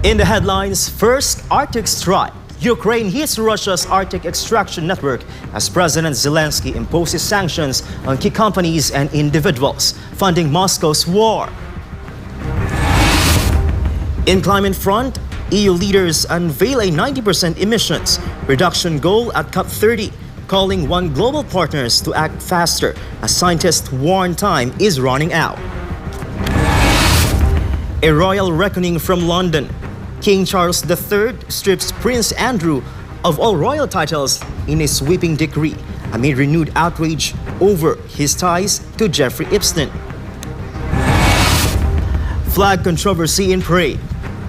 In the headlines, first Arctic strike. Ukraine hits Russia's Arctic extraction network as President Zelensky imposes sanctions on key companies and individuals, funding Moscow's war. In climate front, EU leaders unveil a 90% emissions reduction goal at COP30, calling on global partners to act faster as scientists warn time is running out. A royal reckoning from London. King Charles III strips Prince Andrew of all royal titles in a sweeping decree amid renewed outrage over his ties to Jeffrey Epstein. Flag controversy in parade.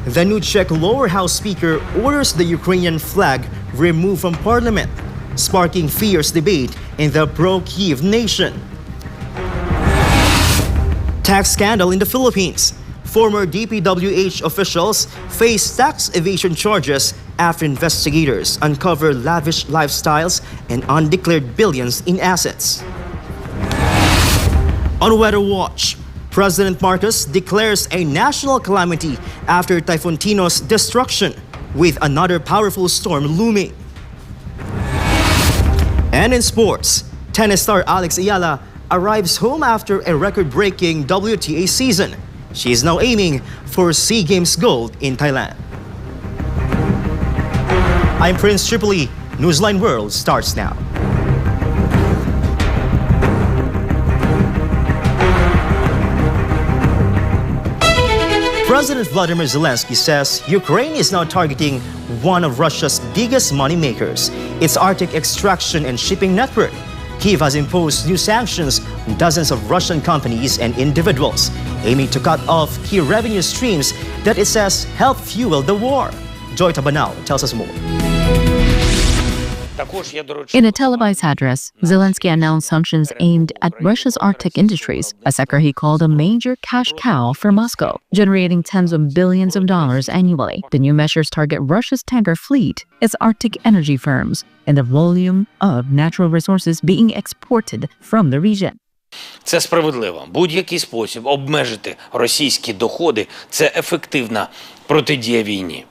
The new Czech lower house speaker orders the Ukrainian flag removed from parliament, sparking fierce debate in the pro-Kiev nation. Tax scandal in the Philippines. Former DPWH officials face tax evasion charges after investigators uncover lavish lifestyles and undeclared billions in assets. On Weather Watch, President Marcos declares a national calamity after Typhoon Tino's destruction, with another powerful storm looming. And in sports, tennis star Eala arrives home after a record-breaking WTA season. She is now aiming for SEA Games gold in Thailand. I'm Prince Tripoli. Newsline World starts now. President Vladimir Zelensky says Ukraine is now targeting one of Russia's biggest moneymakers, its Arctic extraction and shipping network. Kyiv has imposed new sanctions on dozens of Russian companies and individuals, aiming to cut off key revenue streams that it says help fuel the war. Joy Tabanao tells us more. In a televised address, Zelensky announced sanctions aimed at Russia's Arctic industries, a sector he called a major cash cow for Moscow, generating tens of billions of dollars annually. The new measures target Russia's tanker fleet, its Arctic energy firms, and the volume of natural resources being exported from the region. Це справедливо. Будь-який спосіб обмежити російські доходи – це ефективна протидія війні.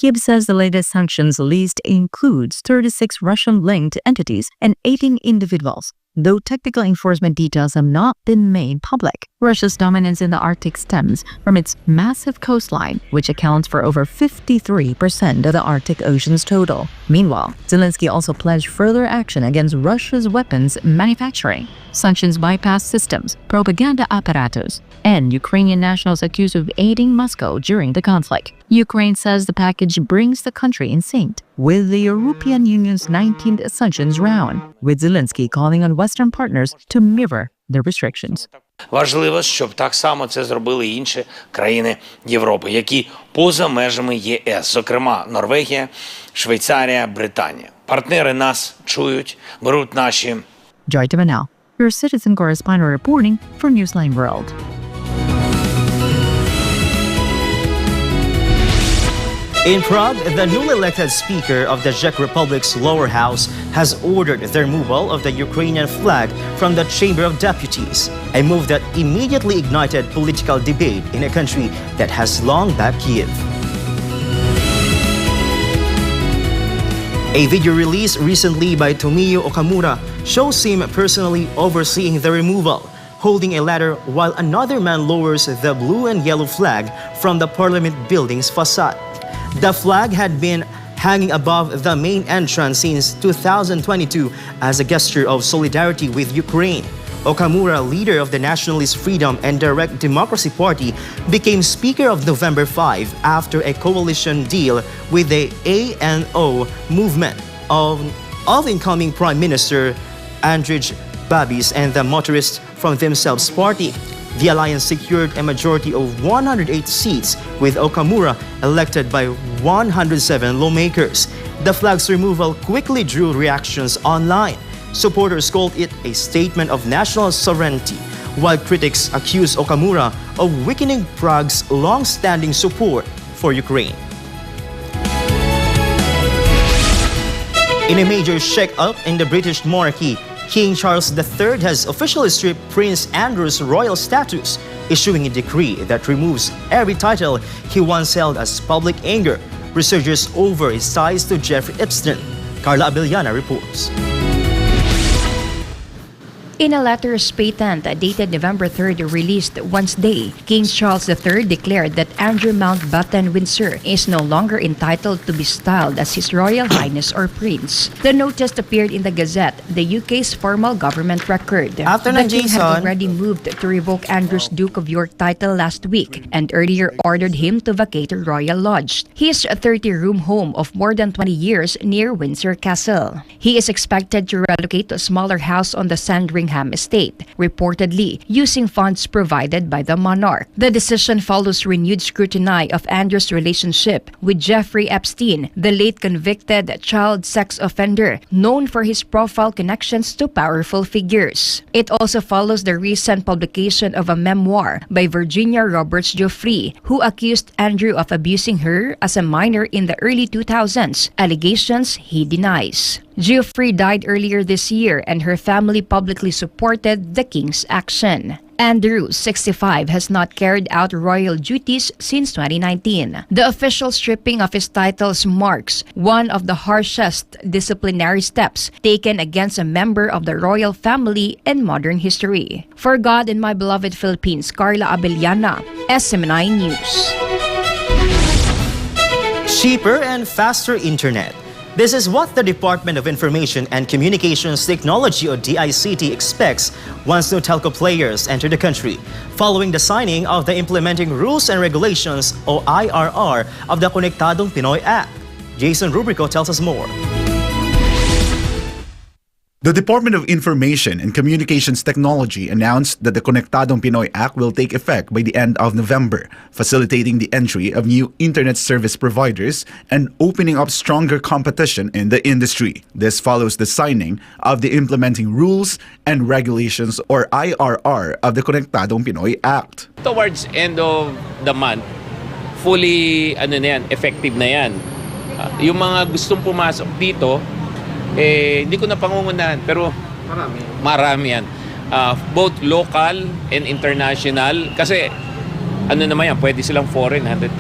Kyiv says the latest sanctions list includes 36 Russian-linked entities and 18 individuals, though technical enforcement details have not been made public. Russia's dominance in the Arctic stems from its massive coastline, which accounts for over 53% of the Arctic Ocean's total. Meanwhile, Zelensky also pledged further action against Russia's weapons manufacturing, sanctions bypass systems, propaganda apparatus, and Ukrainian nationals accused of aiding Moscow during the conflict. Ukraine says the package brings the country in sync with the European Union's 19th sanctions round, with Zelensky calling on Western partners to mirror the restrictions. Важливо, щоб так само це зробили інші країни Європи, які поза межами ЄС, зокрема Норвегія, Швейцарія, Британія. Партнери нас чують, беруть наші... Joy Tabanao, your citizen correspondent reporting for Newsline World. In Prague, the newly elected Speaker of the Czech Republic's lower house has ordered the removal of the Ukrainian flag from the Chamber of Deputies, a move that immediately ignited political debate in a country that has long backed Kyiv. A video released recently by Tomio Okamura shows him personally overseeing the removal, holding a ladder while another man lowers the blue and yellow flag from the parliament building's facade. The flag had been hanging above the main entrance since 2022 as a gesture of solidarity with Ukraine. Okamura, leader of the Nationalist Freedom and Direct Democracy Party, became Speaker of November 5 after a coalition deal with the ANO movement of incoming Prime Minister Andrej Babis and the Motorists from Themselves Party. The alliance secured a majority of 108 seats, with Okamura elected by 107 lawmakers. The flag's removal quickly drew reactions online. Supporters called it a statement of national sovereignty, while critics accused Okamura of weakening Prague's long-standing support for Ukraine. In a major shake-up in the British monarchy, King Charles III has officially stripped Prince Andrew's royal status, issuing a decree that removes every title he once held as public anger, resurges over his ties to Jeffrey Epstein. Carla Abellana reports. In a letter patent dated November 3rd released Wednesday, King Charles III declared that Andrew Mountbatten Windsor is no longer entitled to be styled as His Royal Highness or Prince. The notice appeared in the Gazette, the UK's formal government record. Afternoon, the King Jason. had already moved to revoke Andrew's Duke of York title last week and earlier ordered him to vacate a royal lodge, his 30-room home of more than 20 years near Windsor Castle. He is expected to relocate to a smaller house on the Sandringham estate, reportedly using funds provided by the monarch. The decision follows renewed scrutiny of Andrew's relationship with Jeffrey Epstein, the late convicted child sex offender known for his profile connections to powerful figures. It also follows the recent publication of a memoir by Virginia Roberts Joffrey, who accused Andrew of abusing her as a minor in the early 2000s, allegations he denies. Geoffrey died earlier this year and her family publicly supported the king's action. Andrew, 65, has not carried out royal duties since 2019. The official stripping of his titles marks one of the harshest disciplinary steps taken against a member of the royal family in modern history. For God and my beloved Philippines, Carla Abellana, SM9 News. Cheaper and faster internet. This is what the Department of Information and Communications Technology or DICT expects once new telco players enter the country, following the signing of the Implementing Rules and Regulations or IRR of the Konektadong Pinoy Act. Jason Rubrico tells us more. The Department of Information and Communications Technology announced that the Konektadong Pinoy Act will take effect by the end of November, facilitating the entry of new internet service providers and opening up stronger competition in the industry. This follows the signing of the Implementing Rules and Regulations or IRR of the Konektadong Pinoy Act. Towards end of the month, fully effective na yan. Yung mga gustong pumasok dito, hindi ko na pangungunahan, pero marami yan. Both local and international. Kasi, naman yan, pwede silang foreign, 100%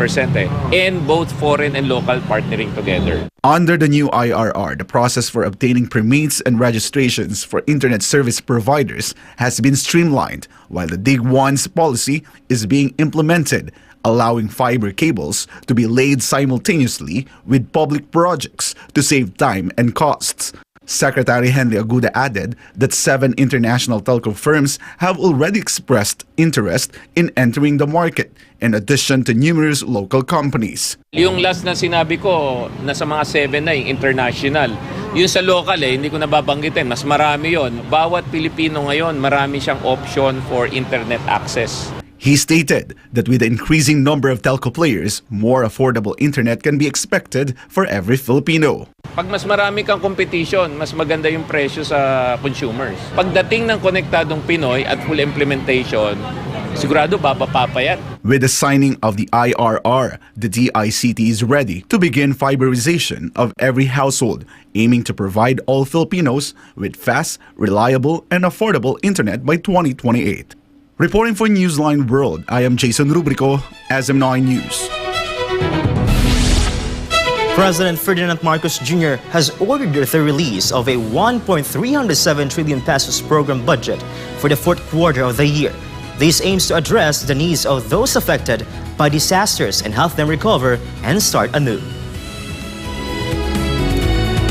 And both foreign and local partnering together. Under the new IRR, the process for obtaining permits and registrations for internet service providers has been streamlined, while the Dig Once policy is being implemented, allowing fiber cables to be laid simultaneously with public projects to save time and costs. Secretary Henry Aguda added that 7 international telco firms have already expressed interest in entering the market, in addition to numerous local companies. Yung last na sinabi ko, nasa mga 7 na yung international. Yung sa local, hindi ko nababanggitin, mas marami yon. Bawat Pilipino ngayon, marami siyang option for internet access. He stated that with the increasing number of telco players, more affordable internet can be expected for every Filipino. Pag mas marami kang competition, mas maganda yung presyo sa consumers. Pagdating ng Konektadong Pinoy at full implementation, sigurado bababa yan. With the signing of the IRR, the DICT is ready to begin fiberization of every household, aiming to provide all Filipinos with fast, reliable, and affordable internet by 2028. Reporting for Newsline World, I am Jason Rubrico, SM9 News. President Ferdinand Marcos Jr. has ordered the release of a 1.307 trillion pesos program budget for the fourth quarter of the year. This aims to address the needs of those affected by disasters and help them recover and start anew.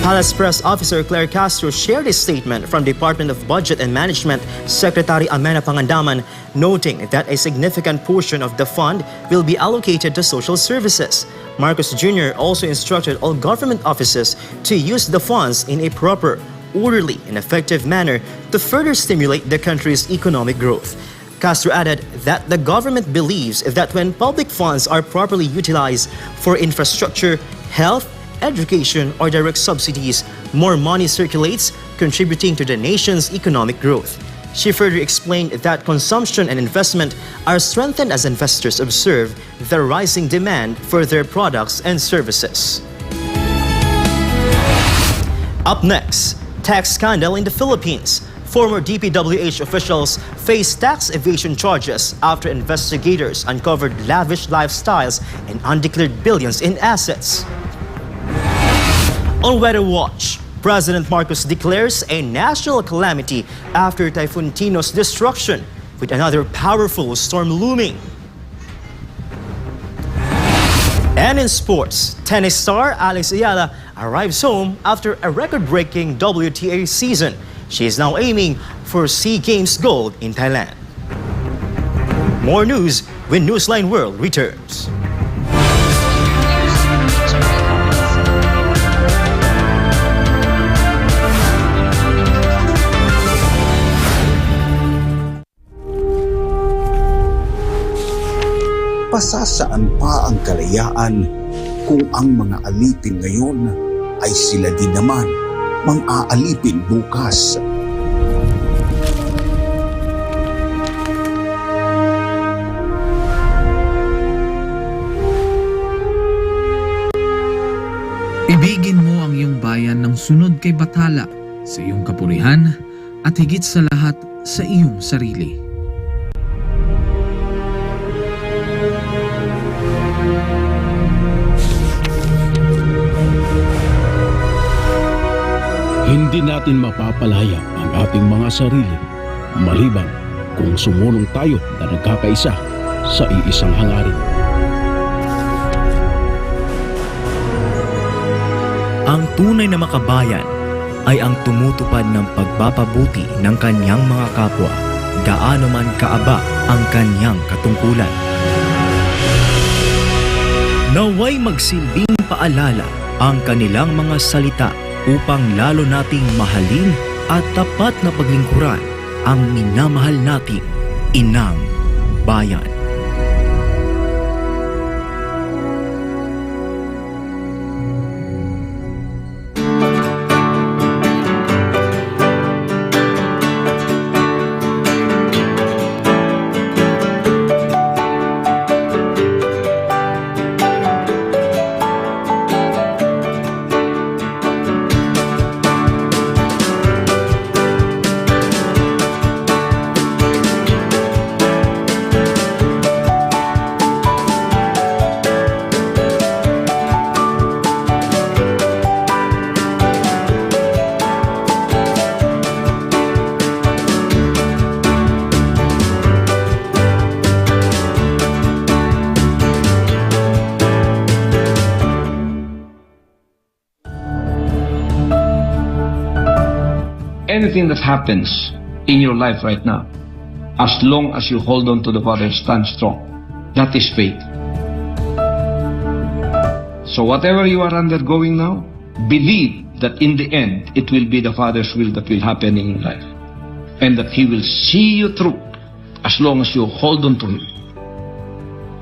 Palace Press Officer Claire Castro shared a statement from Department of Budget and Management Secretary Amena Pangandaman, noting that a significant portion of the fund will be allocated to social services. Marcos Jr. also instructed all government offices to use the funds in a proper, orderly, and effective manner to further stimulate the country's economic growth. Castro added that the government believes that when public funds are properly utilized for infrastructure, health, education, or direct subsidies, more money circulates, contributing to the nation's economic growth. She further explained that consumption and investment are strengthened as investors observe the rising demand for their products and services. Up next, Tax scandal in the Philippines. Former DPWH officials face tax evasion charges after investigators uncovered lavish lifestyles and undeclared billions in assets. On Weather Watch, President Marcos declares a national calamity after Typhoon Tino's destruction, with another powerful storm looming. And in sports, tennis star Eala arrives home after a record-breaking WTA season. She is now aiming for SEA Games gold in Thailand. More news when Newsline World returns. Pasasaan pa ang kalayaan kung ang mga alipin ngayon ay sila din naman mang-aalipin bukas. Ibigin mo ang iyong bayan ng sunod kay Bathala sa iyong kapurihan at higit sa lahat sa iyong sarili. Hindi natin mapapalaya ang ating mga sarili maliban kung sumulong tayo na nagkakaisa sa iisang hangarin. Ang tunay na makabayan ay ang tumutupad ng pagpapabuti ng kanyang mga kapwa, gaano man kaaba ang kanyang katungkulan. Naway magsilbing paalala ang kanilang mga salita upang lalo nating mahalin at tapat na paglingkuran ang minamahal nating inang bayan. Anything that happens in your life right now, as long as you hold on to the Father, stand strong. That is faith. So whatever you are undergoing now, believe that in the end, it will be the Father's will that will happen in your life. And that He will see you through as long as you hold on to Him.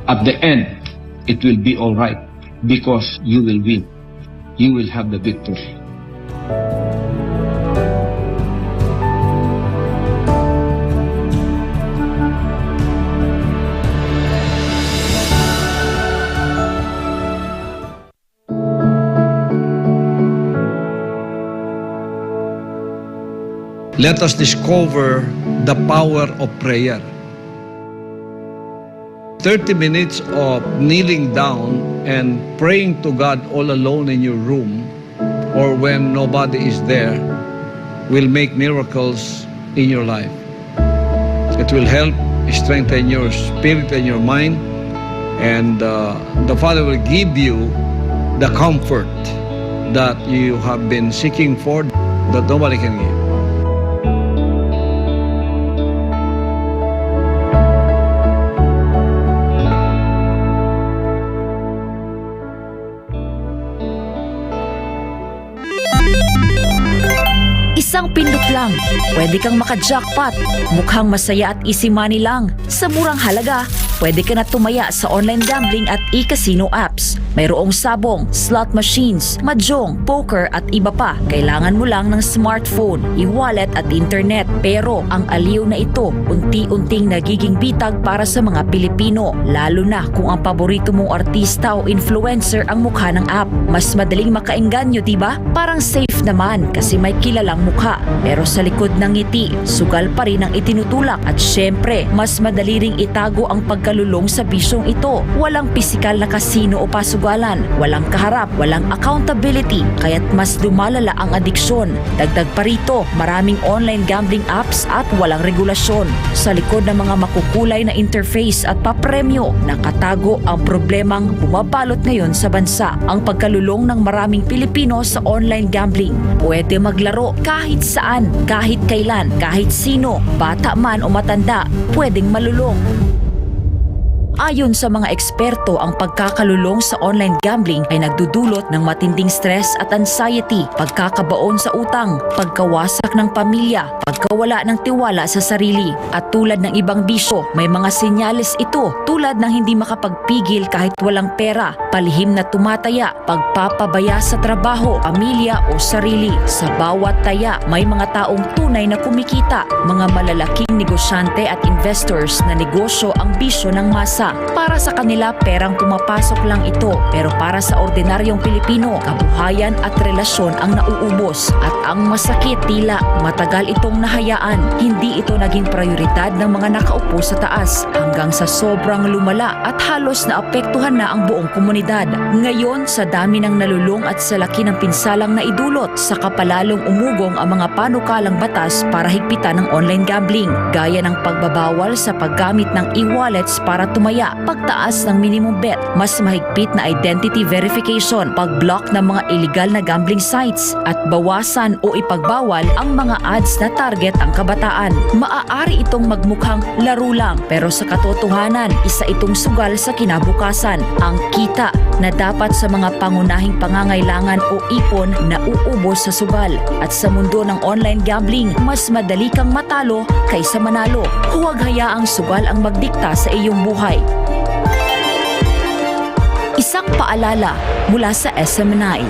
At the end, it will be all right because you will win. You will have the victory. Let us discover the power of prayer. 30 minutes of kneeling down and praying to God all alone in your room or when nobody is there will make miracles in your life. It will help strengthen your spirit and your mind, and the Father will give you the comfort that you have been seeking for that nobody can give. Isang pindot lang, pwede kang maka-jackpot. Mukhang masaya at easy money lang. Sa murang halaga, pwede ka na tumaya sa online gambling at e-casino apps. Mayroong sabong, slot machines, mahjong, poker at iba pa. Kailangan mo lang ng smartphone, e-wallet at internet. Pero ang aliw na ito unti-unting nagiging bitag para sa mga Pilipino, lalo na kung ang paborito mong artista o influencer ang mukha ng app. Mas madaling makaengganyo, diba? Parang safe naman kasi may kilalang mukha. Pero sa likod ng ngiti, sugal pa rin ang itinutulak at syempre, mas madali ring itago ang pagkalulong sa bisyong ito. Walang pisikal na kasino o pasugalan, walang kaharap, walang accountability, kaya't mas lumalala ang adiksyon. Dagdag pa rito, maraming online gambling apps at walang regulasyon. Sa likod ng mga makukulay na interface at papremyo, nakatago ang problemang bumabalot ngayon sa bansa. Ang pagkalulong ng maraming Pilipino sa online gambling. Pwede maglaro kahit saan, kahit kailan, kahit sino, bata man o matanda, pwedeng malulong. Ayon sa mga eksperto, ang pagkakalulong sa online gambling ay nagdudulot ng matinding stress at anxiety, pagkakabaon sa utang, pagkawasak ng pamilya, pagkawala ng tiwala sa sarili. At tulad ng ibang bisyo, may mga senyales ito tulad ng hindi makapagpigil kahit walang pera, palihim na tumataya, pagpapabaya sa trabaho, pamilya o sarili. Sa bawat taya, may mga taong tunay na kumikita, mga malalaking negosyante at investors na negosyo ang bisyo ng masa. Para sa kanila, perang pumapasok lang ito. Pero para sa ordinaryong Pilipino, kabuhayan at relasyon ang nauubos. At ang masakit, tila matagal itong nahayaan. Hindi ito naging prioridad ng mga nakaupo sa taas hanggang sa sobrang lumala at halos naapektuhan na ang buong komunidad. Ngayon, sa dami ng nalulung at sa laki ng pinsalang naidulot, sa kapalalong umugong ang mga panukalang batas para higpitan ng online gambling, gaya ng pagbabawal sa paggamit ng e-wallets para tumaya, pagtaas ng minimum bet, mas mahigpit na identity verification, pag-block ng mga illegal na gambling sites, at bawasan o ipagbawal ang mga ads na target ang kabataan. Maaari itong magmukhang laro lang, pero sa katotohanan, isa itong sugal sa kinabukasan. Ang kita na dapat sa mga pangunahing pangangailangan o ipon na uubos sa sugal. At sa mundo ng online gambling, mas madali kang matalo kaysa manalo. Huwag hayaang sugal ang magdikta sa iyong buhay. Isang paalala mula sa SM9.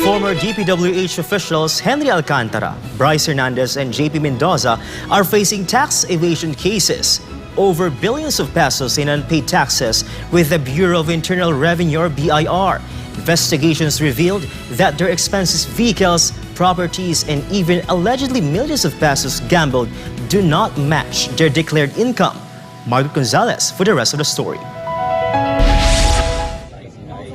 Former DPWH officials Henry Alcantara, Bryce Hernandez, and JP Mendoza are facing tax evasion cases over billions of pesos in unpaid taxes with the Bureau of Internal Revenue or BIR. Investigations revealed that their expenses, vehicles, properties, and even allegedly millions of pesos gambled do not match their declared income. Margaret Gonzalez for the rest of the story.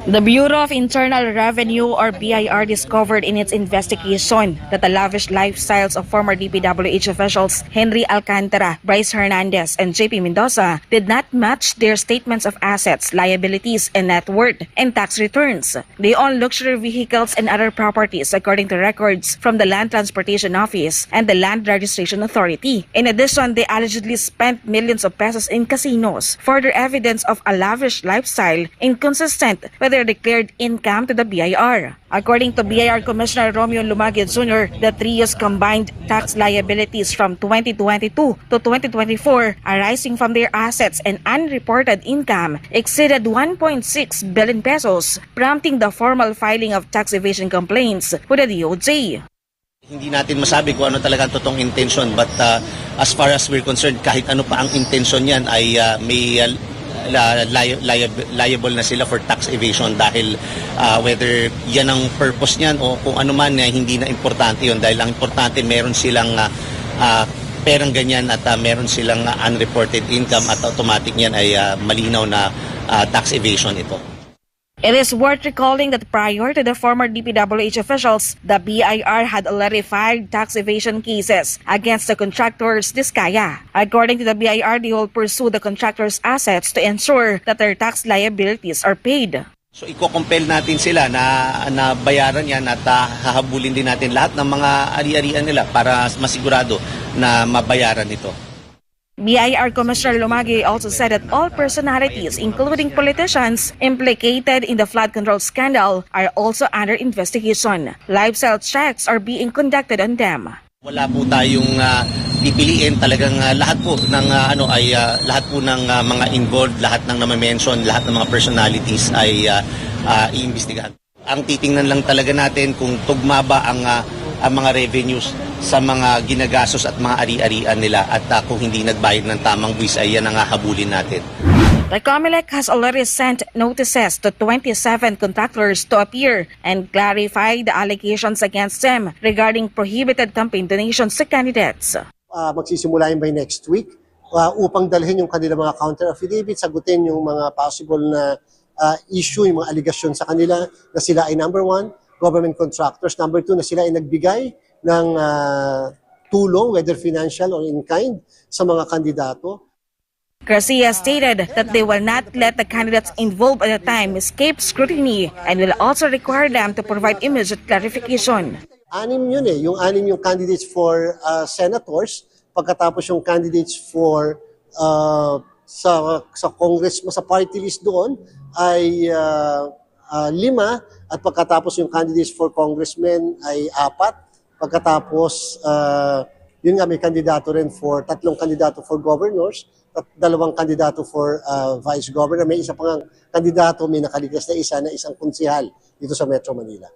The Bureau of Internal Revenue or BIR discovered in its investigation that the lavish lifestyles of former DPWH officials Henry Alcantara, Bryce Hernandez, and JP Mendoza did not match their statements of assets, liabilities, and net worth and tax returns. They own luxury vehicles and other properties according to records from the Land Transportation Office and the Land Registration Authority. In addition, they allegedly spent millions of pesos in casinos, further evidence of a lavish lifestyle inconsistent with their declared income to the BIR. According to BIR Commissioner Romeo Lumagid Jr., the trio's combined tax liabilities from 2022 to 2024 arising from their assets and unreported income exceeded 1.6 billion pesos, prompting the formal filing of tax evasion complaints with the DOJ. Hindi natin masabi kung ano talaga ang totoong intention, but as far as we're concerned, kahit ano pa ang intention yan ay may liable na sila for tax evasion dahil whether yan ang purpose niyan o kung ano man hindi na importante yun, dahil ang importante meron silang perang ganyan at meron silang unreported income at automatic yan ay malinaw na tax evasion ito. It is worth recalling that prior to the former DPWH officials, the BIR had already filed tax evasion cases against the contractors Diskaya. According to the BIR, they will pursue the contractors' assets to ensure that their tax liabilities are paid. So iko-compel natin sila na bayaran yan at hahabulin din natin lahat ng mga ari-arian nila para masigurado na mabayaran ito. BIR Commissioner Lumagi also said that all personalities, including politicians, implicated in the flood control scandal are also under investigation. Lifestyle checks are being conducted on them. Wala po tayong pipiliin, talagang lahat po ng lahat po ng mga involved, lahat ng na-mention, lahat ng mga personalities ay iimbestigahan. Ang titingnan lang talaga natin kung tugma ba ang mga revenues sa mga ginagastos at mga ari-arian nila at kung hindi nagbayad ng tamang buwis ay yan ang hahabulin natin. The COMELEC has already sent notices to 27 contractors to appear and clarify the allegations against them regarding prohibited campaign donations to candidates. Magsisimula yun by next week upang dalhin yung kanilang mga counter affidavit, sagutin yung mga possible na issue, yung mga allegation sa kanila na sila ay number 1, government contractors, number 2, na sila ay nagbigay ng tulong, whether financial or in kind, sa mga kandidato. Garcia stated that they will not let the candidates involved at the time escape scrutiny and will also require them to provide immediate clarification. 6 yun yung 6 yung candidates for senators, pagkatapos yung candidates for sa Congress, sa party list doon ay 5, at pagkatapos yung candidates for congressmen ay 4, pagkatapos yun nga may kandidato rin for 3 kandidato for governors at 2 kandidato for vice governor. May isa pang kandidato, may nakaligas na isa na isang konsehal dito sa Metro Manila.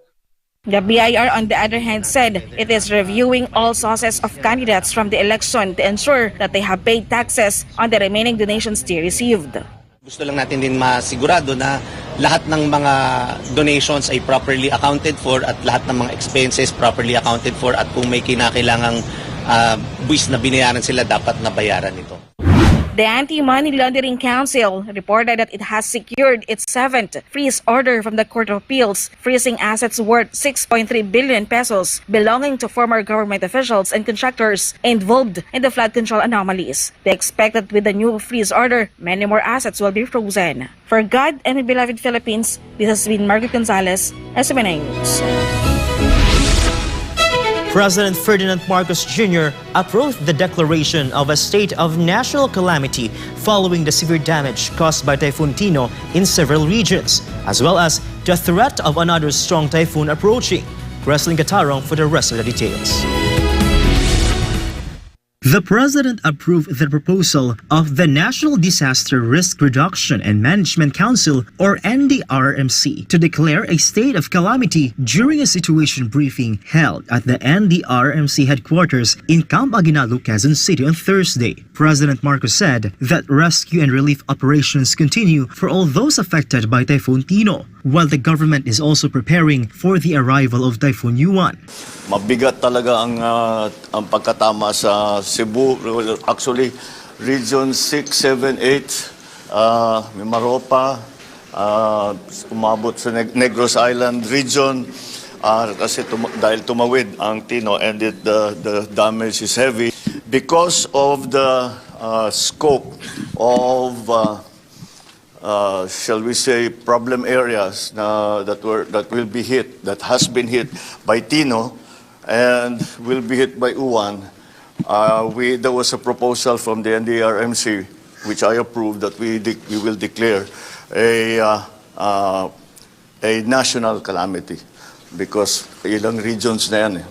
The BIR, on the other hand, said it is reviewing all sources of candidates from the election to ensure that they have paid taxes on the remaining donations they received. Gusto lang natin din masigurado na lahat ng mga donations ay properly accounted for at lahat ng mga expenses properly accounted for at kung may kinakailangang buwis na binayaran sila, dapat nabayaran ito. The Anti-Money Laundering Council reported that it has secured its 7th freeze order from the Court of Appeals, freezing assets worth 6.3 billion pesos belonging to former government officials and contractors involved in the flood control anomalies. They expect that with the new freeze order, many more assets will be frozen. For God and my beloved Philippines, this has been Margaret Gonzalez, SMNA News. President Ferdinand Marcos Jr. approved the declaration of a state of national calamity following the severe damage caused by Typhoon Tino in several regions, as well as the threat of another strong typhoon approaching. Wrestling Katarong for the rest of the details. The President approved the proposal of the National Disaster Risk Reduction and Management Council, or NDRMC, to declare a state of calamity during a situation briefing held at the NDRMC headquarters in Camp Aguinaldo, Quezon City on Thursday. President Marcos said that rescue and relief operations continue for all those affected by Typhoon Tino, while the government is also preparing for the arrival of Typhoon Yuan. Mabigat talaga ang pagkatama sa Cebu, actually Region 6, 7, 8, Mimaropa, umabot sa Negros Island region kasi dahil tumawid ang Tino and the damage is heavy because of the scope of shall we say problem areas that has been hit by Tino and will be hit by Uwan. There was a proposal from the NDRMC, which I approved, that we will declare a national calamity because ilang regions na yan.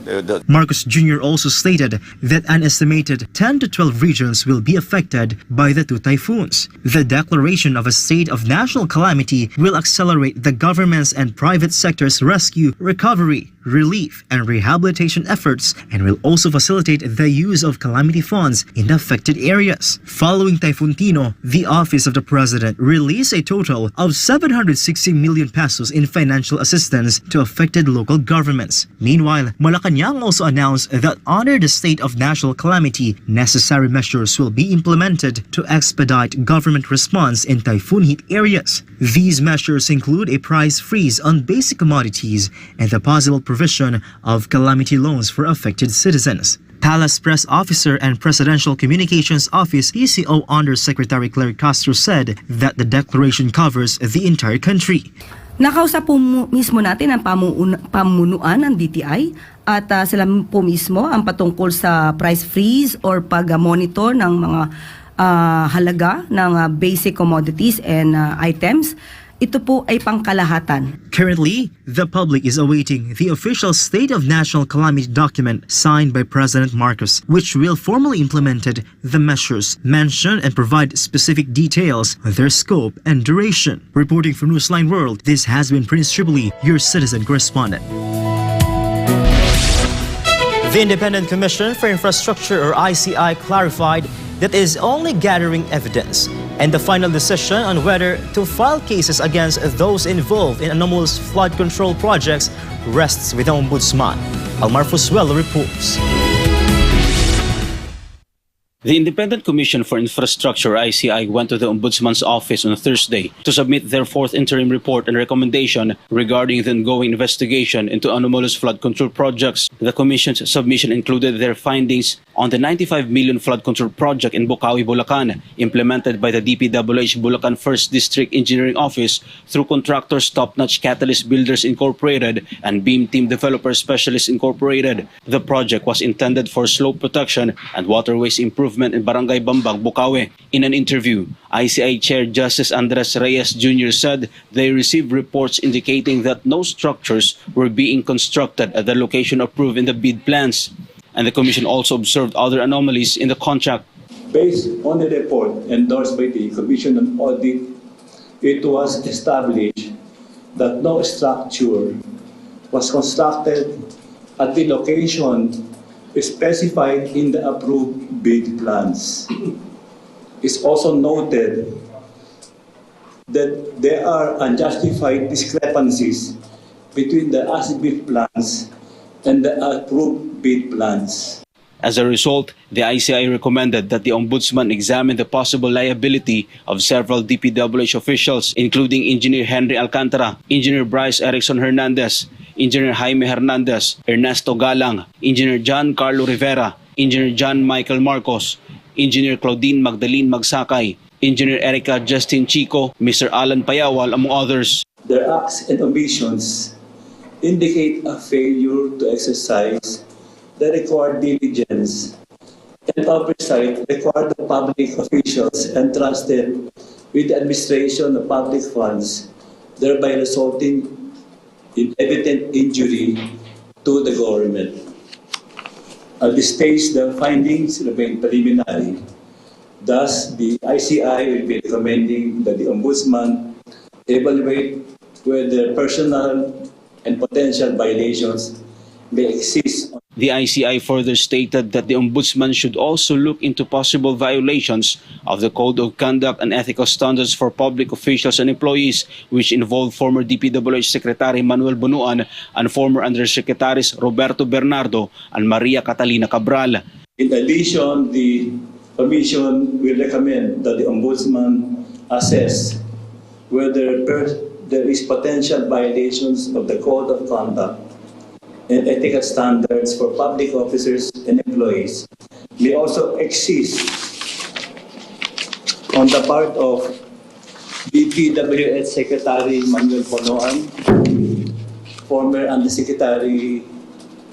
Marcos Jr. also stated that an estimated 10 to 12 regions will be affected by the 2 typhoons. The declaration of a state of national calamity will accelerate the government's and private sector's rescue, recovery, relief, and rehabilitation efforts and will also facilitate the use of calamity funds in the affected areas. Following Typhoon Tino, the Office of the President released a total of 760 million pesos in financial assistance to affected local governments. Meanwhile, Malacanang also announced that under the state of national calamity, necessary measures will be implemented to expedite government response in typhoon-hit areas. These measures include a price freeze on basic commodities and the possible provision of calamity loans for affected citizens. Palace Press Officer and Presidential Communications Office PCO Undersecretary Claire Castro said that the declaration covers the entire country. Nakausap po mismo natin ang pamunuan ng DTI at sila po mismo ang patungkol sa price freeze or pag-monitor ng mga halaga ng basic commodities and items. Ito po ay pangkalahatan. Currently, the public is awaiting the official State of National Calamity document signed by President Marcos, which will formally implement the measures mentioned and provide specific details of their scope and duration. Reporting for Newsline World, this has been Prince Tripoli, your citizen correspondent. The Independent Commission for Infrastructure, or ICI, clarified that is only gathering evidence, and the final decision on whether to file cases against those involved in anomalous flood control projects rests with the Ombudsman. Almar Fusuelo reports. The Independent Commission for Infrastructure, ICI, went to the Ombudsman's office on Thursday to submit their fourth interim report and recommendation regarding the ongoing investigation into anomalous flood control projects. The Commission's submission included their findings on the 95 million flood control project in Bocaue, Bulacan, implemented by the DPWH Bulacan 1st District Engineering Office through contractors Top Notch Catalyst Builders Incorporated and Beam Team Developer Specialists Incorporated. The project was intended for slope protection and waterways improvement in Barangay Bambang, Bocaue. In an interview, ICI Chair Justice Andres Reyes Jr. said they received reports indicating that no structures were being constructed at the location approved in the bid plans. And the Commission also observed other anomalies in the contract. Based on the report endorsed by the Commission on Audit, it was established that no structure was constructed at the location specified in the approved bid plans. It's also noted that there are unjustified discrepancies between the as-built plans and the approved bid plans. As a result, the ICI recommended that the Ombudsman examine the possible liability of several DPWH officials, including Engineer Henry Alcantara, Engineer Bryce Erickson Hernandez, Engineer Jaime Hernandez, Ernesto Galang, Engineer John Carlo Rivera, Engineer John Michael Marcos, Engineer Claudine Magdalene Magsakay, Engineer Erica Justin Chico, Mr. Alan Payawal, among others. Their acts and omissions indicate a failure to exercise the required diligence and oversight required of public officials entrusted with the administration of public funds, thereby resulting in evident injury to the government. At this stage, the findings remain preliminary. Thus, the ICI will be recommending that the Ombudsman evaluate whether personal and potential violations may exist. The ICI further stated that the Ombudsman should also look into possible violations of the Code of Conduct and Ethical Standards for Public Officials and Employees, which involve former DPWH Secretary Manuel Bunuan and former Undersecretaries Roberto Bernardo and Maria Catalina Cabral. In addition, the Commission will recommend that the Ombudsman assess whether there is potential violations of the Code of Conduct and ethical standards for public officers and employees may also exist on the part of DPWH Secretary Manuel Bunuan, former Undersecretary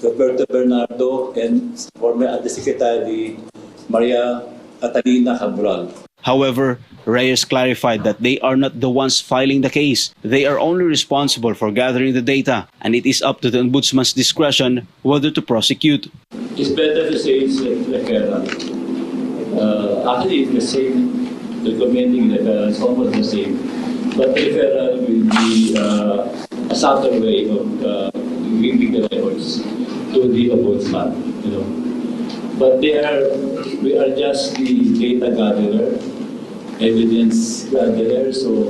Roberto Bernardo, and former Undersecretary Maria Catalina Cabral. However, Reyes clarified that they are not the ones filing the case. They are only responsible for gathering the data, and it is up to the Ombudsman's discretion whether to prosecute. It's better to say it's referral. Actually, it's the same. Recommending referral is almost the same. But referral will be a subtle way of giving the records to the Ombudsman. But we are just the data gatherer, evidence gatherer, so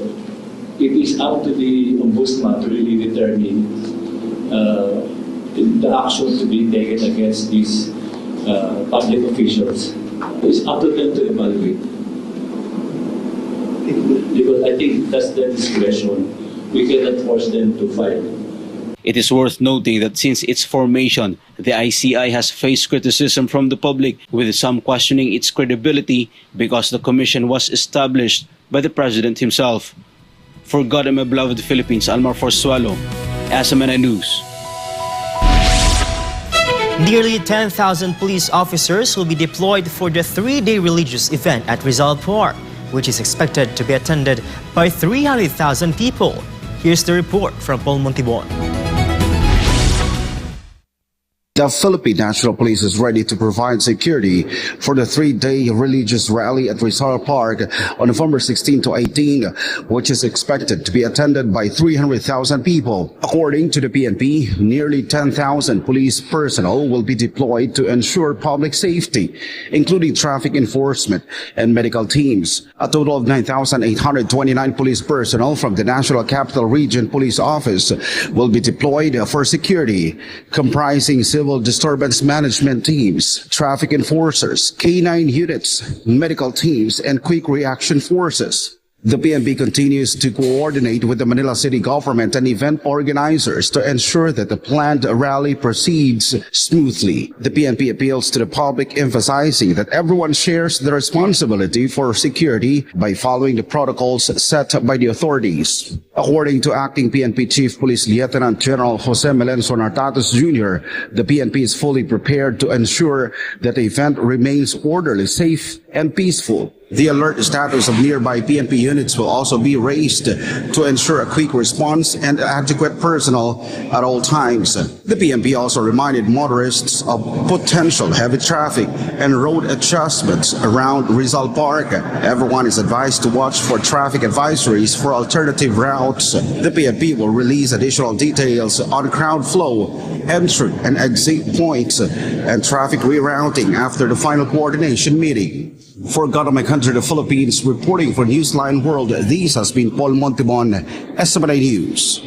it is up to the Ombudsman to really determine the action to be taken against these public officials. It's up to them to evaluate. Because I think that's their discretion. We cannot force them to file. It is worth noting that since its formation, the ICI has faced criticism from the public, with some questioning its credibility because the commission was established by the President himself. For God and my beloved Philippines, Almar Forzuelo, SMNI News. Nearly 10,000 police officers will be deployed for the 3-day religious event at Rizal Park, which is expected to be attended by 300,000 people. Here's the report from Paul Montibon. The Philippine National Police is ready to provide security for the 3-day religious rally at Rizal Park on November 16 to 18, which is expected to be attended by 300,000 people. According to the PNP, nearly 10,000 police personnel will be deployed to ensure public safety, including traffic enforcement and medical teams. A total of 9,829 police personnel from the National Capital Region Police Office will be deployed for security, comprising civil disturbance management teams, traffic enforcers, K9 units, medical teams, and quick reaction forces. The PNP continues to coordinate with the Manila City government and event organizers to ensure that the planned rally proceeds smoothly. The PNP appeals to the public, emphasizing that everyone shares the responsibility for security by following the protocols set by the authorities. According to Acting PNP Chief Police Lieutenant General Jose Melenzo Nartatos Jr., the PNP is fully prepared to ensure that the event remains orderly, safe, and peaceful. The alert status of nearby PNP units will also be raised to ensure a quick response and adequate personnel at all times. The PNP also reminded motorists of potential heavy traffic and road adjustments around Rizal Park. Everyone is advised to watch for traffic advisories for alternative routes. The PNP will release additional details on crowd flow, entry and exit points, and traffic rerouting after the final coordination meeting. For Government Country the Philippines, reporting for Newsline World, this has been Paul Montibon, SMNI News.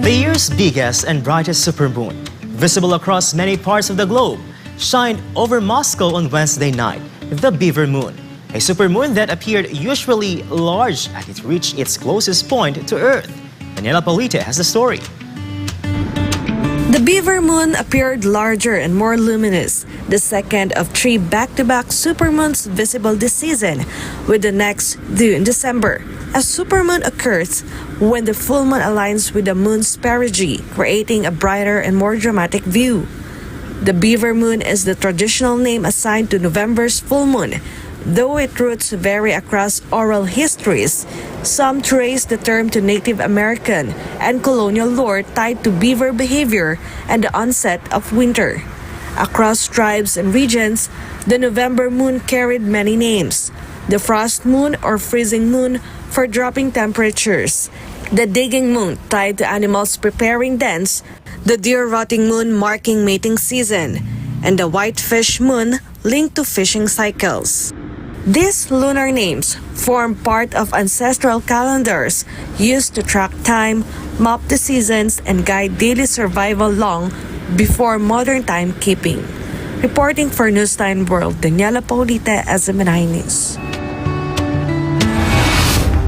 The year's biggest and brightest supermoon, visible across many parts of the globe, shined over Moscow on Wednesday night, the Beaver Moon, a supermoon that appeared usually large as it reached its closest point to Earth. Daniela Polite has the story. The Beaver Moon appeared larger and more luminous, the second of 3 back-to-back supermoons visible this season, with the next due in December. A supermoon occurs when the full moon aligns with the moon's perigee, creating a brighter and more dramatic view. The Beaver Moon is the traditional name assigned to November's full moon, though its roots vary across oral histories. Some trace the term to Native American and colonial lore tied to beaver behavior and the onset of winter. Across tribes and regions, the November moon carried many names: the frost moon or freezing moon for dropping temperatures, the digging moon tied to animals preparing dens, the deer rotting moon marking mating season, and the whitefish moon linked to fishing cycles. These lunar names form part of ancestral calendars used to track time, map the seasons, and guide daily survival long before modern timekeeping. Reporting for Newsline World, Daniela Polite, SMNI News.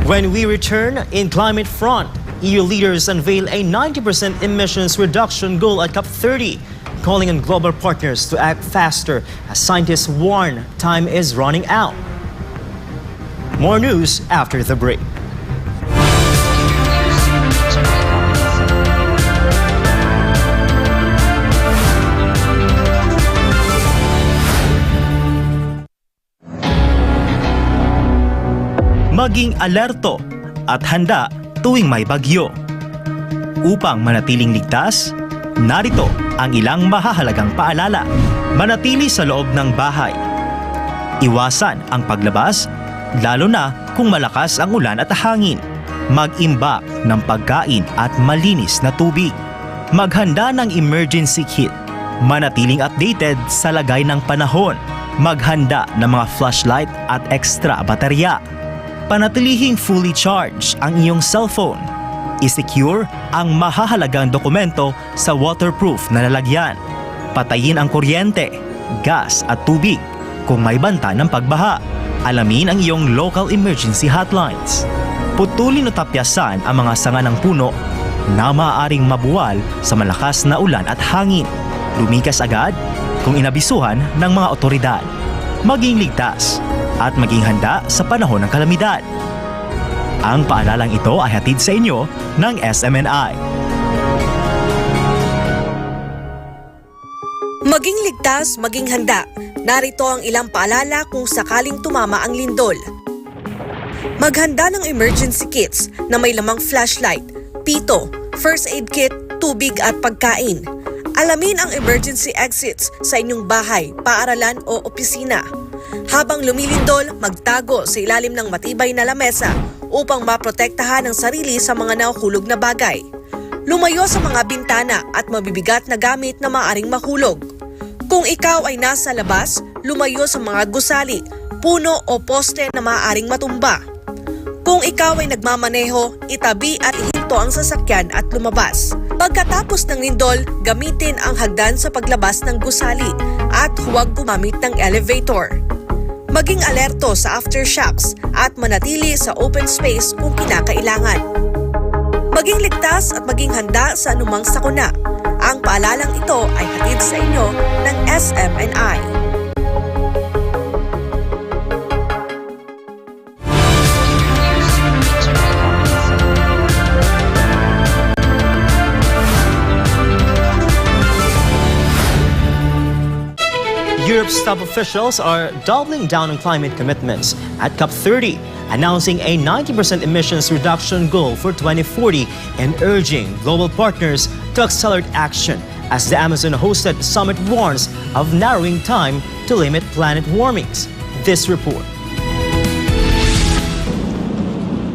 When we return, in climate front, EU leaders unveil a 90% emissions reduction goal at COP30, calling on global partners to act faster as scientists warn time is running out. More news after the break. Maging alerto at handa tuwing may bagyo. Upang manatiling ligtas, narito ang ilang mahahalagang paalala. Manatili sa loob ng bahay. Iwasan ang paglabas, lalo na kung malakas ang ulan at hangin. Mag-imbak ng pagkain at malinis na tubig. Maghanda ng emergency kit. Manatiling updated sa lagay ng panahon. Maghanda ng mga flashlight at extra baterya. Panatilihing fully charged ang iyong cellphone. I-secure ang mahahalagang dokumento sa waterproof na lalagyan. Patayin ang kuryente, gas at tubig kung may banta ng pagbaha. Alamin ang iyong local emergency hotlines. Putulin o tapyasan ang mga sanga ng puno na maaaring mabuwal sa malakas na ulan at hangin. Lumikas agad kung inabisuhan ng mga otoridad. Maging ligtas at maging handa sa panahon ng kalamidad. Ang paalalang ito ay hatid sa inyo ng SMNI. Maging ligtas, maging handa. Narito ang ilang paalala kung sakaling tumama ang lindol. Maghanda ng emergency kits na may lamang flashlight, pito, first aid kit, tubig at pagkain. Alamin ang emergency exits sa inyong bahay, paaralan o opisina. Habang lumilindol, magtago sa ilalim ng matibay na lamesa upang maprotektahan ang sarili sa mga nahuhulog na bagay. Lumayo sa mga bintana at mabibigat na gamit na maaaring mahulog. Kung ikaw ay nasa labas, lumayo sa mga gusali, puno o poste na maaaring matumba. Kung ikaw ay nagmamaneho, itabi at ihinto ang sasakyan at lumabas. Pagkatapos ng lindol, gamitin ang hagdan sa paglabas ng gusali at huwag gumamit ng elevator. Maging alerto sa aftershocks at manatili sa open space kung kinakailangan. Maging ligtas at maging handa sa anumang sakuna. Ang paalalang ito ay hatid sa inyo ng SMNI. Europe's top officials are doubling down on climate commitments at COP30, announcing a 90% emissions reduction goal for 2040 and urging global partners to accelerate action as the Amazon-hosted summit warns of narrowing time to limit planet warmings. This report.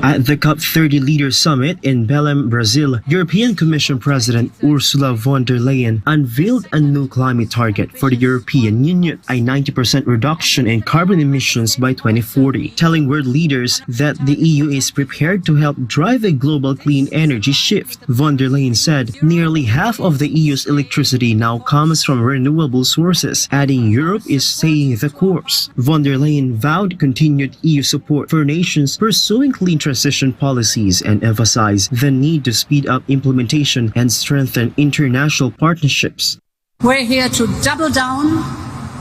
At the COP30 Leaders Summit in Belém, Brazil, European Commission President Ursula von der Leyen unveiled a new climate target for the European Union, a 90% reduction in carbon emissions by 2040, telling world leaders that the EU is prepared to help drive a global clean energy shift. Von der Leyen said nearly half of the EU's electricity now comes from renewable sources, adding Europe is staying the course. Von der Leyen vowed continued EU support for nations pursuing clean transition policies and emphasize the need to speed up implementation and strengthen international partnerships. We're here to double down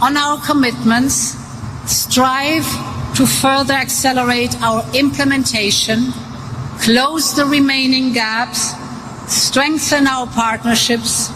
on our commitments, strive to further accelerate our implementation, close the remaining gaps, strengthen our partnerships,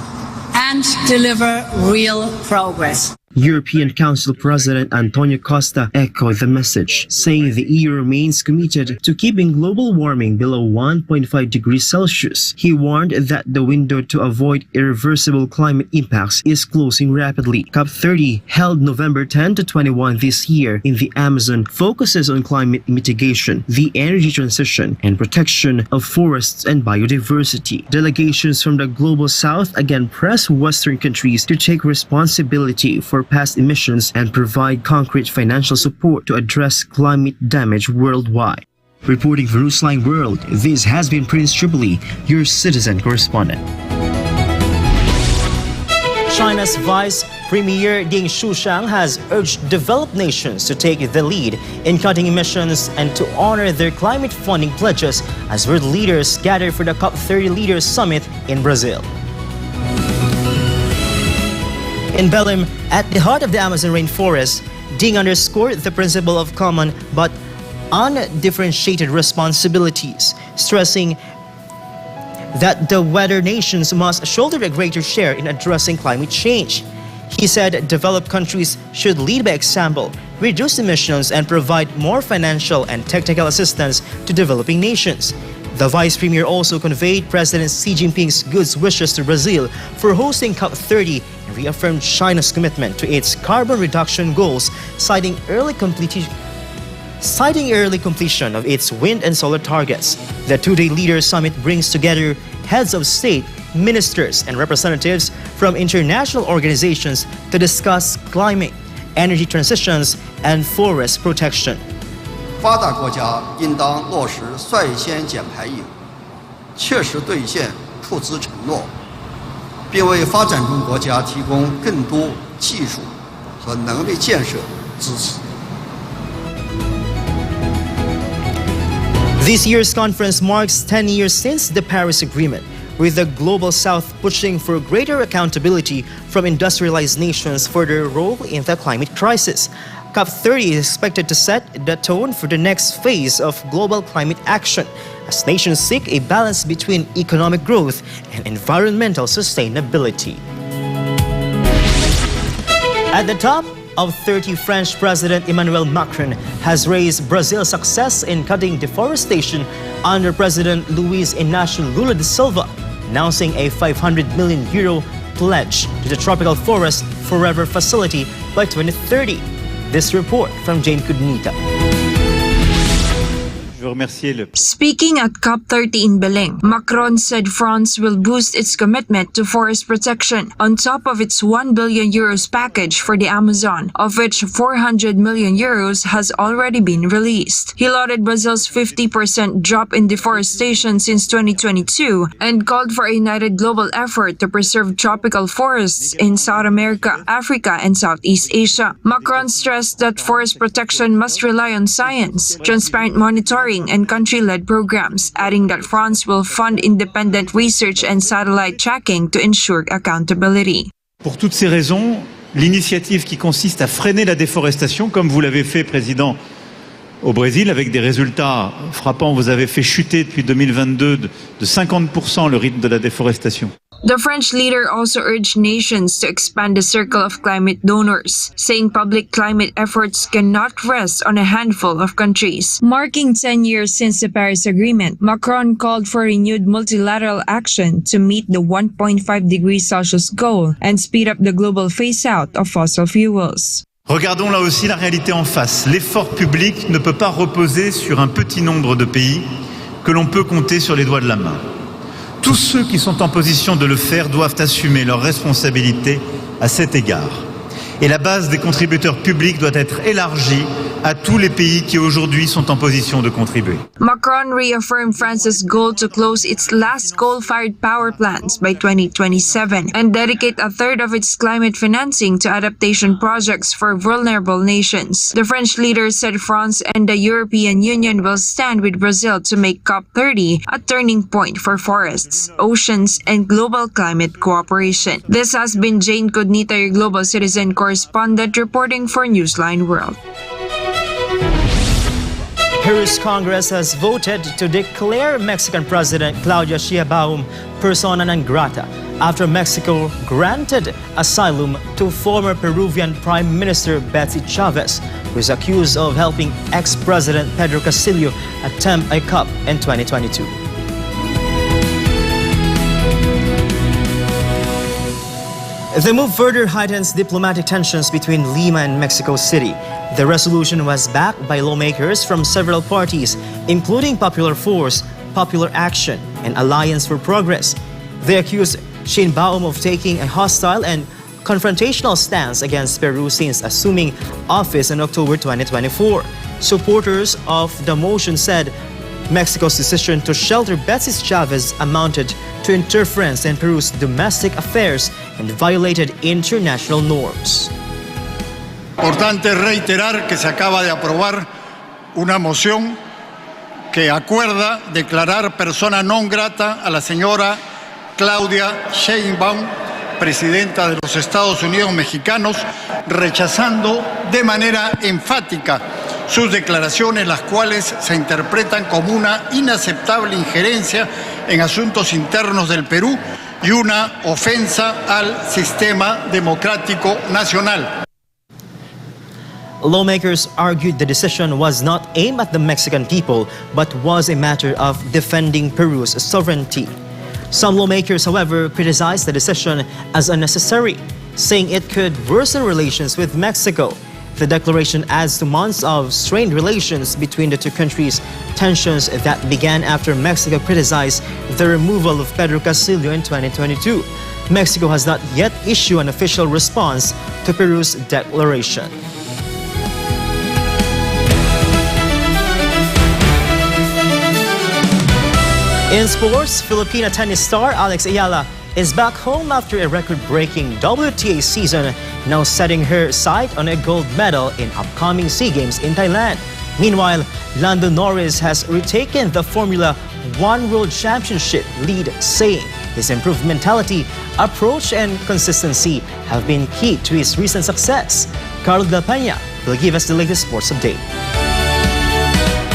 and deliver real progress. European Council President Antonio Costa echoed the message, saying the EU remains committed to keeping global warming below 1.5 degrees Celsius. He warned that the window to avoid irreversible climate impacts is closing rapidly. COP30, held November 10 to 21 this year in the Amazon, focuses on climate mitigation, the energy transition, and protection of forests and biodiversity. Delegations from the Global South again press Western countries to take responsibility for past emissions and provide concrete financial support to address climate damage worldwide. Reporting for Newsline World, this has been Prince Tripoli, your citizen correspondent. China's Vice Premier Ding Xuxiang has urged developed nations to take the lead in cutting emissions and to honor their climate funding pledges as world leaders gather for the COP30 Leaders Summit in Brazil. In Belém, at the heart of the Amazon rainforest, Ding underscored the principle of common but undifferentiated responsibilities, stressing that the weather nations must shoulder a greater share in addressing climate change. He said developed countries should lead by example, reduce emissions, and provide more financial and technical assistance to developing nations. The Vice Premier also conveyed President Xi Jinping's good wishes to Brazil for hosting COP30 and reaffirmed China's commitment to its carbon reduction goals, citing early completion of its wind and solar targets. The two-day Leaders Summit brings together heads of state, ministers, and representatives from international organizations to discuss climate, energy transitions, and forest protection. 发达国家应当落实率先减排引，切实兑现出资承诺，并为发展中国家提供更多技术和能力建设支持。 This year's conference marks 10 years since the Paris Agreement, with the Global South pushing for greater accountability from industrialized nations for their role in the climate crisis. COP30 is expected to set the tone for the next phase of global climate action as nations seek a balance between economic growth and environmental sustainability. At the top of 30, French President Emmanuel Macron has raised Brazil's success in cutting deforestation under President Luiz Inácio Lula da Silva, announcing a €500 million pledge to the Tropical Forest Forever facility by 2030. This report from Jane Cudnita. Speaking at COP30 in Belém, Macron said France will boost its commitment to forest protection on top of its €1 billion package for the Amazon, of which €400 million has already been released. He lauded Brazil's 50% drop in deforestation since 2022 and called for a united global effort to preserve tropical forests in South America, Africa, and Southeast Asia. Macron stressed that forest protection must rely on science, transparent monitoring, and country-led programs, adding that France will fund independent research and satellite tracking to ensure accountability. Pour toutes ces raisons, l'initiative qui consiste à freiner la déforestation, comme vous l'avez fait, Président, au Brésil, avec des résultats frappants, vous avez fait chuter depuis 2022 de 50% le rythme de la déforestation. The French leader also urged nations to expand the circle of climate donors, saying public climate efforts cannot rest on a handful of countries. Marking 10 years since the Paris Agreement, Macron called for renewed multilateral action to meet the 1.5 degrees Celsius goal and speed up the global phase-out of fossil fuels. Regardons là aussi la réalité en face. L'effort public ne peut pas reposer sur un petit nombre de pays que l'on peut compter sur les doigts de la main. Tous ceux qui sont en position de le faire doivent assumer leurs responsabilités à cet égard. Et la base des contributeurs publics doit être élargie à tous les pays qui aujourd'hui sont en position de contribuer. Macron reaffirmed France's goal to close its last coal-fired power plants by 2027 and dedicate a third of its climate financing to adaptation projects for vulnerable nations. The French leader said France and the European Union will stand with Brazil to make COP30 a turning point for forests, oceans, and global climate cooperation. This has been Jane Cudnita, your global citizen correspondent, reporting for Newsline World. Peru's Congress has voted to declare Mexican President Claudia Sheinbaum persona non grata after Mexico granted asylum to former Peruvian Prime Minister Betsy Chavez, who is accused of helping ex-President Pedro Castillo attempt a coup in 2022. The move further heightens diplomatic tensions between Lima and Mexico City. The resolution was backed by lawmakers from several parties, including Popular Force, Popular Action, and Alliance for Progress. They accused Sheinbaum of taking a hostile and confrontational stance against Peru since assuming office in October 2024. Supporters of the motion said Mexico's decision to shelter Betsy Chavez amounted to interference in Peru's domestic affairs and violated international norms. Importante reiterar que se acaba de aprobar una moción que acuerda declarar persona non grata a la señora Claudia Sheinbaum, presidenta de los Estados Unidos mexicanos, rechazando de manera enfática sus declaraciones, las cuales se interpretan como una inaceptable injerencia en asuntos internos del Perú y una ofensa al sistema democrático nacional. Lawmakers argued the decision was not aimed at the Mexican people, but was a matter of defending Peru's sovereignty. Some lawmakers, however, criticized the decision as unnecessary, saying it could worsen relations with Mexico. The declaration adds to months of strained relations between the two countries, tensions that began after Mexico criticized the removal of Pedro Castillo in 2022. Mexico has not yet issued an official response to Peru's declaration. In sports, Filipina tennis star Alex Eala is back home after a record-breaking WTA season, now setting her sight on a gold medal in upcoming SEA Games in Thailand. Meanwhile, Lando Norris has retaken the Formula One World Championship lead, saying his improved mentality, approach, and consistency have been key to his recent success. Carlo Del Peña will give us the latest sports update.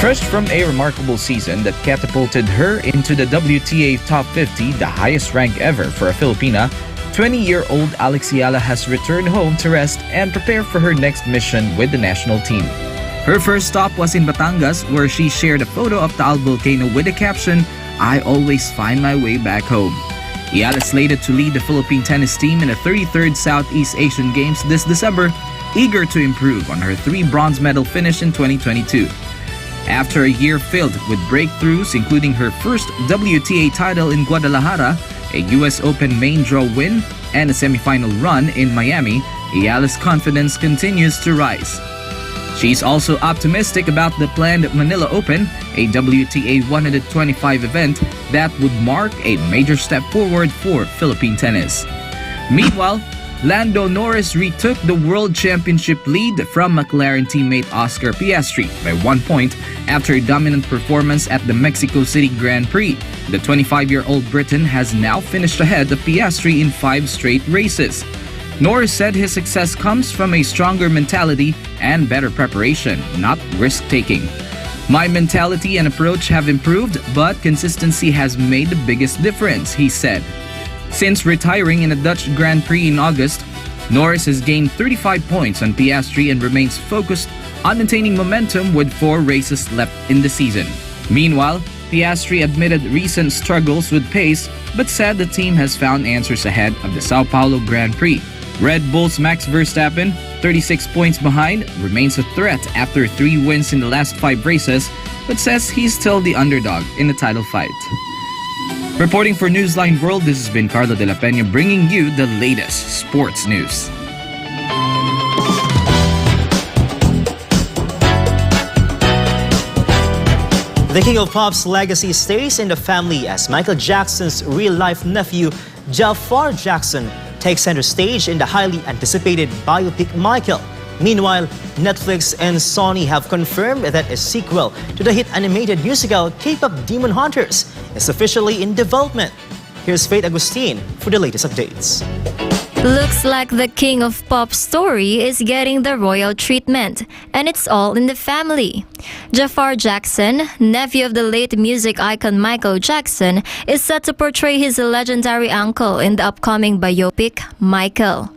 Fresh from a remarkable season that catapulted her into the WTA Top 50, the highest rank ever for a Filipina, 20-year-old Eala has returned home to rest and prepare for her next mission with the national team. Her first stop was in Batangas, where she shared a photo of Taal volcano with the caption, "I always find my way back home." Eala is slated to lead the Philippine tennis team in the 33rd Southeast Asian Games this December, eager to improve on her 3 bronze medal finish in 2022. After a year filled with breakthroughs, including her first WTA title in Guadalajara, a US Open main draw win, and a semifinal run in Miami, Eala's confidence continues to rise. She's also optimistic about the planned Manila Open, a WTA 125 event that would mark a major step forward for Philippine tennis. Meanwhile, Lando Norris retook the World Championship lead from McLaren teammate Oscar Piastri by 1 point after a dominant performance at the Mexico City Grand Prix. The 25-year-old Briton has now finished ahead of Piastri in 5 straight races. Norris said his success comes from a stronger mentality and better preparation, not risk-taking. "My mentality and approach have improved, but consistency has made the biggest difference," he said. Since retiring in the Dutch Grand Prix in August, Norris has gained 35 points on Piastri and remains focused on maintaining momentum with 4 races left in the season. Meanwhile, Piastri admitted recent struggles with pace, but said the team has found answers ahead of the Sao Paulo Grand Prix. Red Bull's Max Verstappen, 36 points behind, remains a threat after 3 wins in the last 5 races, but says he's still the underdog in the title fight. Reporting for Newsline World, this has been Carlo de la Peña bringing you the latest sports news. The King of Pop's legacy stays in the family as Michael Jackson's real-life nephew, Jafar Jackson, takes center stage in the highly anticipated biopic Michael. Meanwhile, Netflix and Sony have confirmed that a sequel to the hit animated musical K-pop Demon Hunters is officially in development. Here's Faith Agustin for the latest updates. Looks like the King of Pop story is getting the royal treatment, and it's all in the family. Jafar Jackson, nephew of the late music icon Michael Jackson, is set to portray his legendary uncle in the upcoming biopic Michael.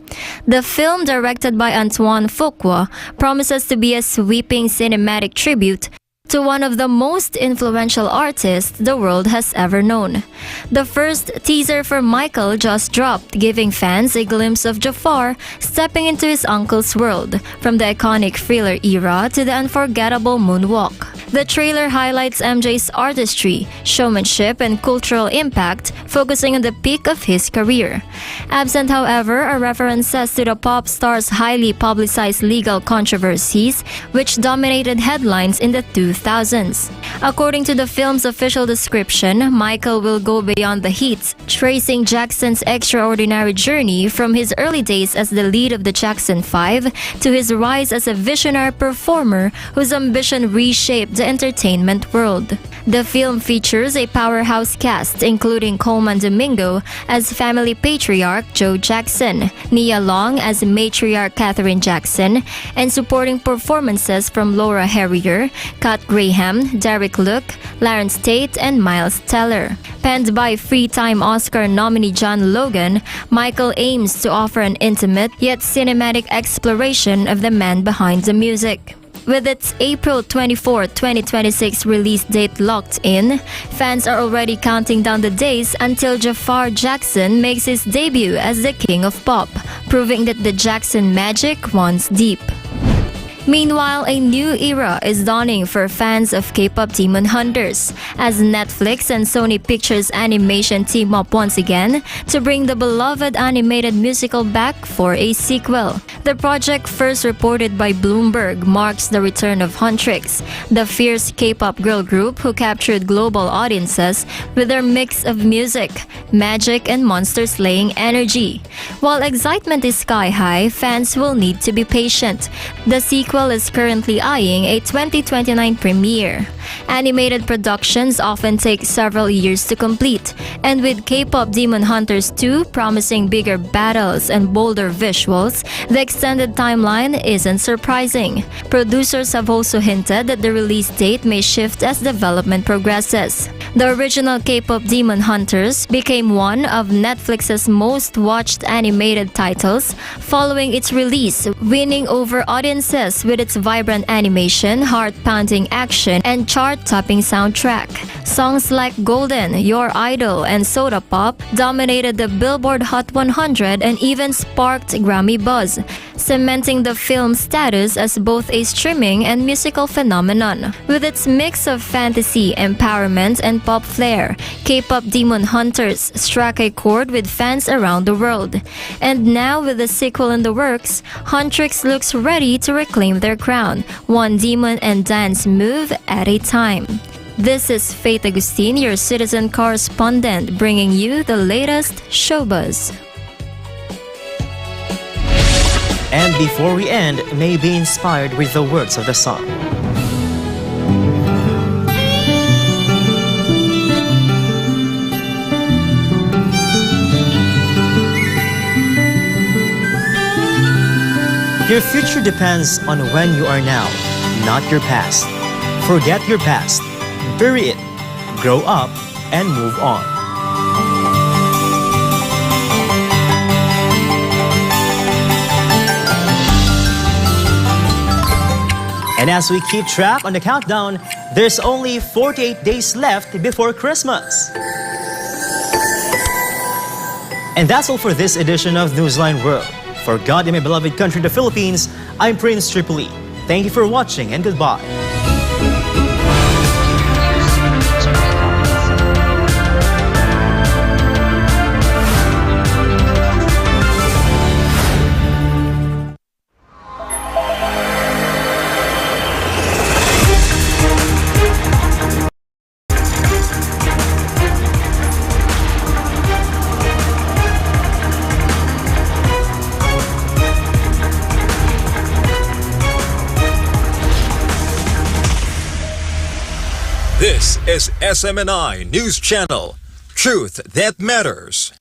The film, directed by Antoine Fuqua, promises to be a sweeping cinematic tribute to one of the most influential artists the world has ever known. The first teaser for Michael just dropped, giving fans a glimpse of Jafar stepping into his uncle's world, from the iconic Thriller era to the unforgettable moonwalk. The trailer highlights MJ's artistry, showmanship, and cultural impact, focusing on the peak of his career. Absent, however, are references to the pop star's highly publicized legal controversies, which dominated headlines in the 2000s. According to the film's official description, Michael will go beyond the hits, tracing Jackson's extraordinary journey from his early days as the lead of the Jackson 5 to his rise as a visionary performer whose ambition reshaped the entertainment world. The film features a powerhouse cast, including Coleman Domingo as family patriarch Joe Jackson, Nia Long as matriarch Katherine Jackson, and supporting performances from Laura Harrier, Kat Graham, Derek Luke, Lawrence Tate, and Miles Teller. Penned by three-time Oscar nominee John Logan, Michael aims to offer an intimate yet cinematic exploration of the man behind the music. With its April 24, 2026 release date locked in, fans are already counting down the days until Jafar Jackson makes his debut as the King of Pop, proving that the Jackson magic runs deep. Meanwhile, a new era is dawning for fans of K-pop Demon Hunters, as Netflix and Sony Pictures Animation team up once again to bring the beloved animated musical back for a sequel. The project, first reported by Bloomberg, marks the return of Huntrix, the fierce K-pop girl group who captured global audiences with their mix of music, magic, and monster-slaying energy. While excitement is sky-high, fans will need to be patient. The sequel is currently eyeing a 2029 premiere. Animated productions often take several years to complete, and with K-pop Demon Hunters 2 promising bigger battles and bolder visuals, the extended timeline isn't surprising. Producers have also hinted that the release date may shift as development progresses. The original K-pop Demon Hunters became one of Netflix's most watched animated titles following its release, winning over audiences with its vibrant animation, heart-pounding action, and chart-topping soundtrack. Songs like Golden, Your Idol, and Soda Pop dominated the Billboard Hot 100 and even sparked Grammy buzz, cementing the film's status as both a streaming and musical phenomenon. With its mix of fantasy, empowerment, and pop flair, K-pop Demon Hunters struck a chord with fans around the world. And now, with the sequel in the works, Huntrix looks ready to reclaim their crown, one demon and dance move at a time. This is Faith Agustin, your citizen correspondent, bringing you the latest showbuzz. And before we end, may be inspired with the words of the song. Your future depends on when you are now, not your past. Forget your past, bury it, grow up, and move on. And as we keep track on the countdown, there's only 48 days left before Christmas. And that's all for this edition of Newsline World. For God and my beloved country, the Philippines, I'm Prince Tripoli. Thank you for watching and goodbye. This is SMNI News Channel. Truth that matters.